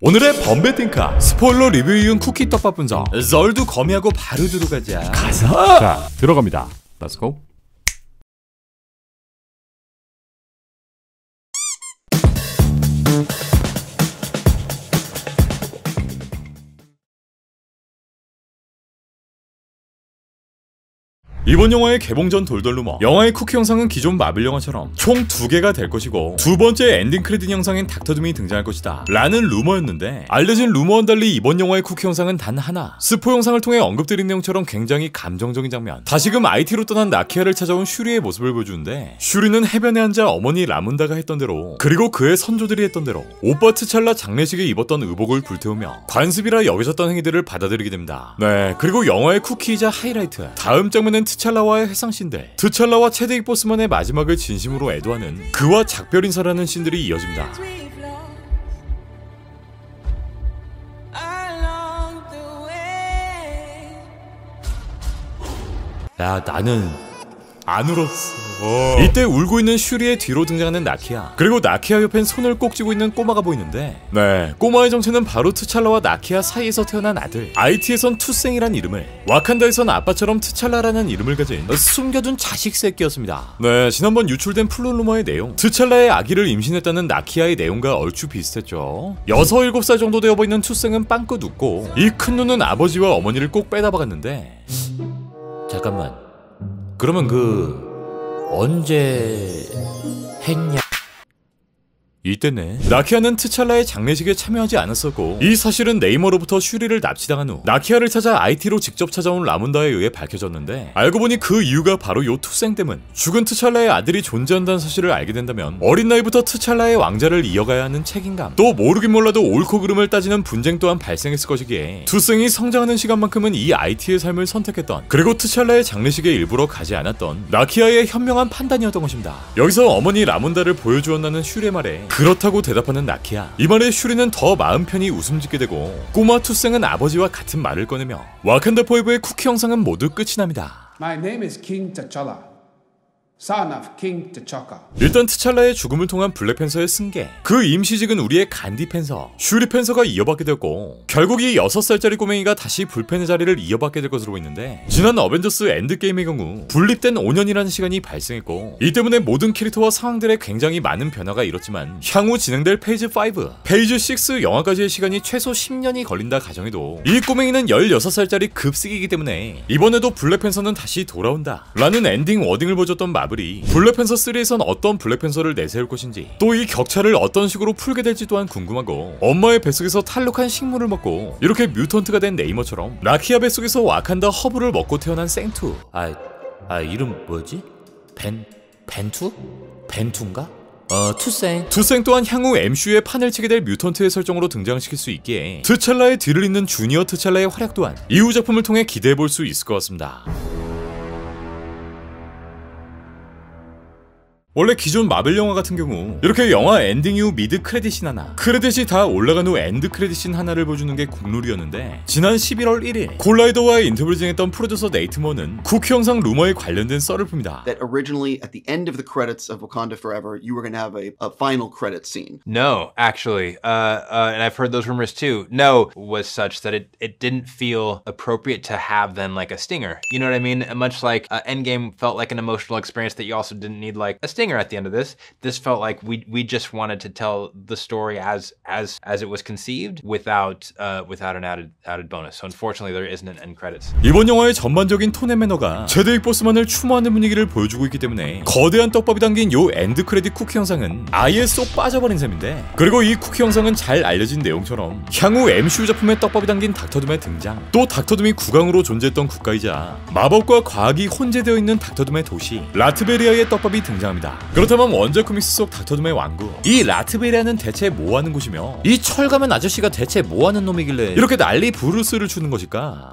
오늘의 범베팅카 스포일러 리뷰 이은 쿠키 떡밥 분석. 썰도 거미하고 바로 들어가자. 가자. 자, 들어갑니다. Let's go. 이번 영화의 개봉 전 돌돌 루머. 영화의 쿠키 영상은 기존 마블 영화처럼 총 2개가 될 것이고 두 번째 엔딩 크레딧 영상엔 닥터 둠이 등장할 것이다 라는 루머였는데, 알려진 루머와는 달리 이번 영화의 쿠키 영상은 단 하나. 스포 영상을 통해 언급드린 내용처럼 굉장히 감정적인 장면. 다시금 IT로 떠난 나키아를 찾아온 슈리의 모습을 보여주는데, 슈리는 해변에 앉아 어머니 라문다가 했던 대로, 그리고 그의 선조들이 했던 대로 오빠 트찰라 장례식에 입었던 의복을 불태우며 관습이라 여겨졌던 행위들을 받아들이게 됩니다. 네, 그리고 영화의 쿠키이자 하이라이트, 다음 장면은 트찰라와의 회상씬들, 트찰라와 체드윅 보스만의 마지막을 진심으로 애도하는 그와 작별 인사라는 씬들이 이어집니다. 야, 나는 안 울었어. 이때 울고 있는 슈리의 뒤로 등장하는 나키아, 그리고 나키아 옆엔 손을 꼭 쥐고 있는 꼬마가 보이는데, 네, 꼬마의 정체는 바로 트찰라와 나키아 사이에서 태어난 아들, IT에선 투생이란 이름을, 와칸다에선 아빠처럼 트찰라라는 이름을 가진 숨겨둔 자식 새끼였습니다. 네, 지난번 유출된 플롯 루머의 내용, 트찰라의 아기를 임신했다는 나키아의 내용과 얼추 비슷했죠. 6, 7살 정도 되어 보이는 투생은 빵긋 웃고, 이 큰 눈은 아버지와 어머니를 꼭 빼다 박았는데, 잠깐만, 그러면 언제 했냐? 이때네. 나키아는 트찰라의 장례식에 참여하지 않았었고, 이 사실은 네이머로부터 슈리를 납치당한 후 나키아를 찾아 IT로 직접 찾아온 라문다에 의해 밝혀졌는데, 알고 보니 그 이유가 바로 요 투생 때문. 죽은 트찰라의 아들이 존재한다는 사실을 알게 된다면 어린 나이부터 트찰라의 왕자를 이어가야 하는 책임감, 또 모르긴 몰라도 옳고 그름을 따지는 분쟁 또한 발생했을 것이기에 투생이 성장하는 시간만큼은 이 IT의 삶을 선택했던, 그리고 트찰라의 장례식에 일부러 가지 않았던 나키아의 현명한 판단이었던 것입니다. 여기서 어머니 라문다를 보여주었다는 슈리의 말에 그렇다고 대답하는 나키아. 이 말에 슈리는 더 마음 편히 웃음 짓게 되고, 꼬마 투생은 아버지와 같은 말을 꺼내며 와칸다 포에버의 쿠키 영상은 모두 끝이 납니다. My name is King T'Challa, son of King T'Chaka. 일단 트찰라의 죽음을 통한 블랙팬서의 승계, 그 임시직은 우리의 간디 팬서, 슈리 팬서가 이어받게 되었고, 결국 이 6살짜리 꼬맹이가 다시 불펜의 자리를 이어받게 될 것으로 보이는데, 지난 어벤져스 엔드게임의 경우 분립된 5년이라는 시간이 발생했고, 이 때문에 모든 캐릭터와 상황들에 굉장히 많은 변화가 일었지만, 향후 진행될 페이지 5, 페이지 6 영화까지의 시간이 최소 10년이 걸린다 가정해도 이 꼬맹이는 16살짜리 급식이기 때문에 이번에도 블랙팬서는 다시 돌아온다 라는 엔딩 워딩을 보여줬던 마블이 블랙팬서 3에선 어떤 블랙팬서를 내세울 것인지, 또 이 격차를 어떤 식으로 풀게 될지 또한 궁금하고, 엄마의 뱃속에서 탈록한 식물을 먹고 이렇게 뮤턴트가 된 네이머처럼 나키아 뱃속에서 와칸다 허브를 먹고 태어난 생투, 이름 뭐지? 벤투? 벤투인가? 투생 또한 향후 MCU의 판을 치게 될 뮤턴트의 설정으로 등장시킬 수 있기에 트찰라의 뒤를 잇는 주니어 트찰라의 활약 또한 이후 작품을 통해 기대해볼 수 있을 것 같습니다. 원래 기존 마블 영화 같은 경우 이렇게 영화 엔딩 이후 미드 크레딧씬 하나, 크레딧이 다 올라간 후 엔드 크레딧씬 하나를 보여주는 게 국룰이었는데, 지난 11월 1일 콜라이더와의 인터뷰를 진행했던 프로듀서 네이트 머는 쿠키 영상 루머에 관련된 썰을 풉니다. That originally at the end of the credits of Wakanda Forever, you were going to have a final credit scene. No, actually, and I've heard those rumors too. No, was such that it didn't feel appropriate to have then like a stinger. You know what I mean? Much like Endgame felt like an emotional experience that you also didn't need like a stinger at the end of this. This felt like we just wanted to tell the story as it was conceived without an added bonus. So unfortunately, there isn't an end credits. 이번 영화의 전반적인 톤의 매너가 체드윅 보스만을 추모하는 분위기를 보여주고 있기 때문에 거대한 떡밥이 담긴 요 엔드 크레딧 쿠키 영상은 아예 쏙 빠져버린 셈인데, 그리고 이 쿠키 영상은 잘 알려진 내용처럼 향후 MCU 작품에 떡밥이 담긴 닥터둠의 등장, 또 닥터둠이 국왕으로 존재했던 국가이자 마법과 과학이 혼재되어 있는 닥터둠의 도시 라트베리아의 떡밥이 등장합니다. 그렇다면 원작 코믹스 속 닥터둠의 왕국, 이 라트베리아는 대체 뭐하는 곳이며 이 철가면 아저씨가 대체 뭐하는 놈이길래 이렇게 난리 부르스를 추는 것일까?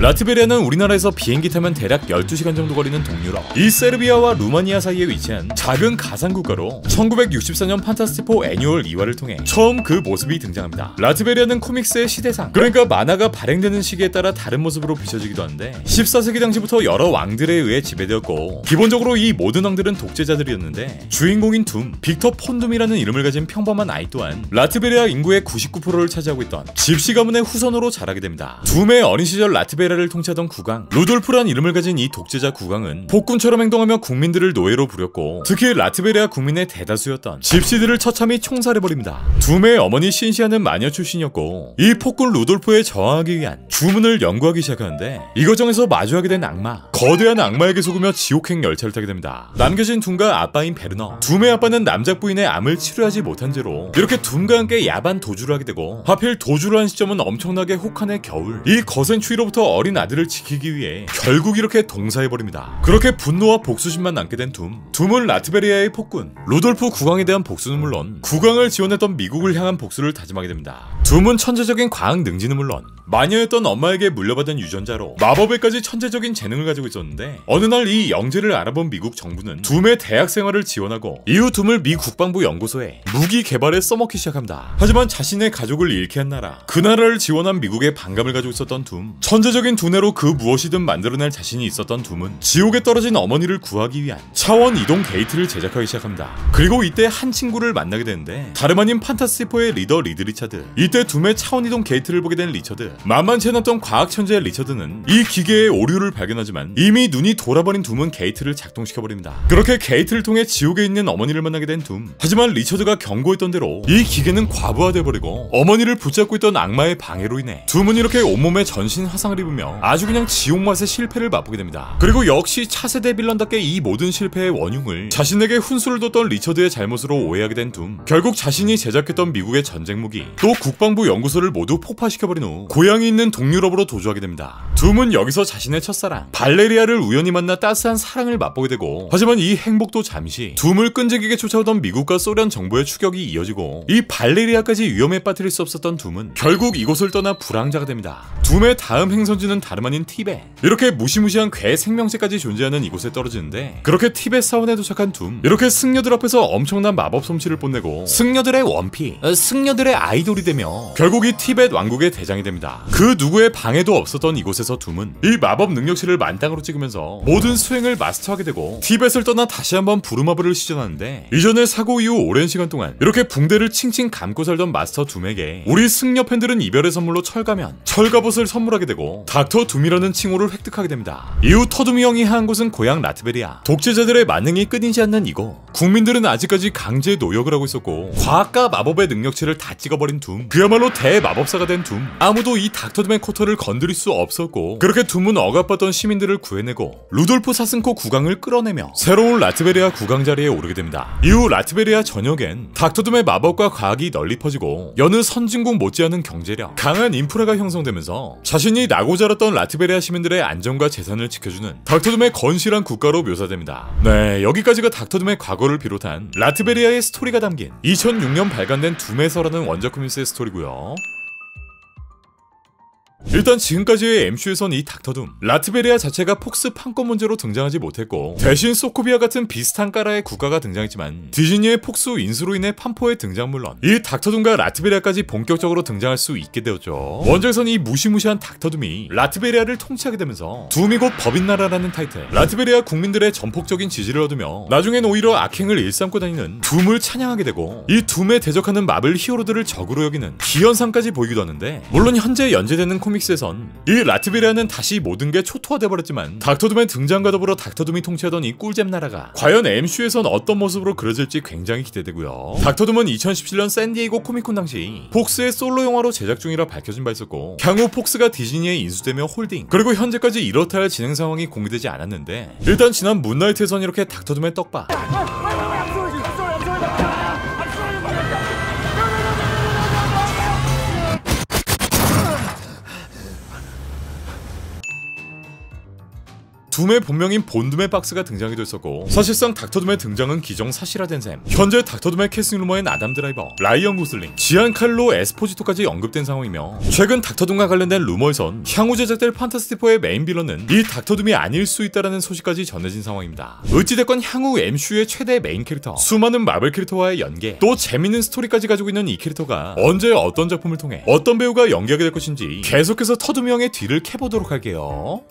라트베리아는 우리나라에서 비행기 타면 대략 12시간 정도 걸리는 동유럽, 이 세르비아와 루마니아 사이에 위치한 작은 가상국가로 1964년 판타스티포 애니얼 2화를 통해 처음 그 모습이 등장합니다. 라트베리아는 코믹스의 시대상, 그러니까 만화가 발행되는 시기에 따라 다른 모습으로 비춰지기도 하는데 14세기 당시부터 여러 왕들에 의해 지배되었고 기본적으로 이 모든 왕들은 독재자들이었는데 주인공인 둠, 빅터 폰둠이라는 이름을 가진 평범한 아이 또한 라트베리아 인구의 99%를 차지하고 있던 집시 가문의 후손으로 자라게 됩니다. 둠의 어린 시절 라트베리아를 통치하던 국왕 루돌프란 이름을 가진 이 독재자 국왕은 폭군처럼 행동하며 국민들을 노예로 부렸고 특히 라트베리아 국민의 대다수였던 집시들을 처참히 총살해버립니다. 둠의 어머니 신시아는 마녀 출신이었고 이 폭군 루돌프에 저항하기 위한 주문을 연구하기 시작하는데 이 과정에서 마주하게 된 악마, 거대한 악마에게 속으며 지옥행 열차를 타게 됩니다. 남겨진 둠과 아빠인 베르너, 둠의 아빠는 남작 부인의 암을 치료하지 못한 채로 이렇게 둠과 함께 야반 도주를 하게 되고 하필 도주를 한 시점은 엄청나게 혹한의 겨울, 이 거센 추위로부터 어린 아들을 지키기 위해 결국 이렇게 동사해버립니다. 그렇게 분노와 복수심만 남게 된 둠은 라트베리아의 폭군 루돌프 국왕에 대한 복수는 물론 국왕을 지원했던 미국을 향한 복수를 다짐하게 됩니다. 둠은 천재적인 과학 능지는 물론 마녀였던 엄마에게 물려받은 유전자로 마법에까지 천재적인 재능을 가지고 있었는데 어느 날 이 영재를 알아본 미국 정부는 둠의 대학 생활을 지원하고 이후 둠을 미 국방부 연구소에 무기 개발에 써먹기 시작합니다. 하지만 자신의 가족을 잃게 한 나라, 그 나라를 지원한 미국의 반감을 가지고 있었던 둠, 천재적인 두뇌로 그 무엇이든 만들어낼 자신이 있었던 둠은 지옥에 떨어진 어머니를 구하기 위한 차원 이동 게이트를 제작하기 시작합니다. 그리고 이때 한 친구를 만나게 되는데 다름 아닌 판타스티포의 리더 리드 리차드. 이때 둠의 차원 이동 게이트를 보게 된 리처드, 만만치 않았던 과학 천재 리처드는 이 기계의 오류를 발견하지만 이미 눈이 돌아버린 둠은 게이트를 작동시켜버립니다. 그렇게 게이트를 통해 지옥에 있는 어머니를 만나게 된 둠. 하지만 리처드가 경고했던 대로 이 기계는 과부하돼버리고 어머니를 붙잡고 있던 악마의 방해로 인해 둠은 이렇게 온몸에 전신 화상을 입으며 아주 그냥 지옥 맛의 실패를 맛보게 됩니다. 그리고 역시 차세대 빌런답게 이 모든 실패의 원흉을 자신에게 훈수를 뒀던 리처드의 잘못으로 오해하게 된 둠. 결국 자신이 제작했던 미국의 전쟁 무기, 또 국방부 연구소를 모두 폭파시켜버린 후 고향이 있는 동유럽으로 도주하게 됩니다. 둠은 여기서 자신의 첫사랑 발레리아를 우연히 만나 따스한 사랑을 맛보게 되고, 하지만 이 행복도 잠시 둠을 끈질기게 쫓아오던 미국과 소련 정부의 추격이 이어지고 이 발레리아까지 위험에 빠뜨릴 수 없었던 둠은 결국 이곳을 떠나 불황자가 됩니다. 둠의 다음 행선지는 다름 아닌 티벳. 이렇게 무시무시한 괴 생명체까지 존재하는 이곳에 떨어지는데 그렇게 티벳 사원에 도착한 둠, 이렇게 승려들 앞에서 엄청난 마법 솜씨를 뽐내고 승려들의 원피, 승려들의 아이돌이 되며 결국 이 티벳 왕국의 대장이 됩니다. 그 누구의 방해도 없었던 이곳에서 둠은 이 마법 능력치를 만땅으로 찍으면서 모든 수행을 마스터하게 되고 티벳을 떠나 다시 한번 부루마블을 시전하는데 이전의 사고 이후 오랜 시간 동안 이렇게 붕대를 칭칭 감고 살던 마스터 둠에게 우리 승려 팬들은 이별의 선물로 철가면, 철갑옷을 선물하게 되고 닥터 둠이라는 칭호를 획득하게 됩니다. 이후 터둠이 형이 한 곳은 고향 라트베리아. 독재자들의 만행이 끊이지 않는 이곳, 국민들은 아직까지 강제 노역을 하고 있었고 과학과 마법의 능력치를 다 찍어버린 둠, 그야말로 대마법사가 된 둠. 아무도 이 닥터 둠의 코터를 건드릴 수 없었고 그렇게 둠은 억압받던 시민들을 구해내고 루돌프 사슴코 국왕을 끌어내며 새로운 라트베리아 국왕 자리에 오르게 됩니다. 이후 라트베리아 전역엔 닥터 둠의 마법과 과학이 널리 퍼지고 여느 선진국 못지않은 경제력, 강한 인프라가 형성되면서 자신이 나고 자랐던 라트베리아 시민들의 안전과 재산을 지켜주는 닥터 둠의 건실한 국가로 묘사됩니다. 네, 여기까지가 닥터 둠의 과거를 비롯한 라트베리아의 스토리가 담긴 2006년 발간된 둠에서라는 원작 코믹스의 스토리고요. 일단 지금까지의 MCU에선 이 닥터 둠, 라트베리아 자체가 폭스 판권 문제로 등장하지 못했고 대신 소코비아 같은 비슷한 까라의 국가가 등장했지만 디즈니의 폭스 인수로 인해 판포의 등장 물론 이 닥터 둠과 라트베리아까지 본격적으로 등장할 수 있게 되었죠. 원작에선 이 무시무시한 닥터 둠이 라트베리아를 통치하게 되면서 둠이 곧 법인나라라는 타이틀, 라트베리아 국민들의 전폭적인 지지를 얻으며 나중엔 오히려 악행을 일삼고 다니는 둠을 찬양하게 되고 이 둠에 대적하는 마블 히어로들을 적으로 여기는 기현상까지 보이기도 하는데, 물론 현재 연재되는 코믹스에선 이 라트베리아는 다시 모든 게 초토화돼버렸지만 닥터둠의 등장과 더불어 닥터둠이 통치하던 이 꿀잼 나라가 과연 MCU에선 어떤 모습으로 그려질지 굉장히 기대되고요. 닥터둠은 2017년 샌디에이고 코미콘 당시 폭스의 솔로 영화로 제작 중이라 밝혀진 바 있었고 향후 폭스가 디즈니에 인수되며 홀딩, 그리고 현재까지 이렇다 할 진행 상황이 공개되지 않았는데 일단 지난 문나이트에선 이렇게 닥터둠의 떡밥, 둠의 본명인 본둠의 박스가 등장하기도 했었고, 사실상 닥터둠의 등장은 기정사실화된 셈. 현재 닥터둠의 캐스팅 루머엔 아담 드라이버, 라이언 고슬링, 지안칼로 에스포지토까지 언급된 상황이며, 최근 닥터둠과 관련된 루머에선 향후 제작될 판타스틱4의 메인 빌런은 이 닥터둠이 아닐 수 있다라는 소식까지 전해진 상황입니다. 어찌됐건 향후 MCU의 최대 메인 캐릭터, 수많은 마블 캐릭터와의 연계, 또 재밌는 스토리까지 가지고 있는 이 캐릭터가 언제 어떤 작품을 통해 어떤 배우가 연기하게 될 것인지 계속해서 터둠 형의 뒤를 캐보도록 할게요.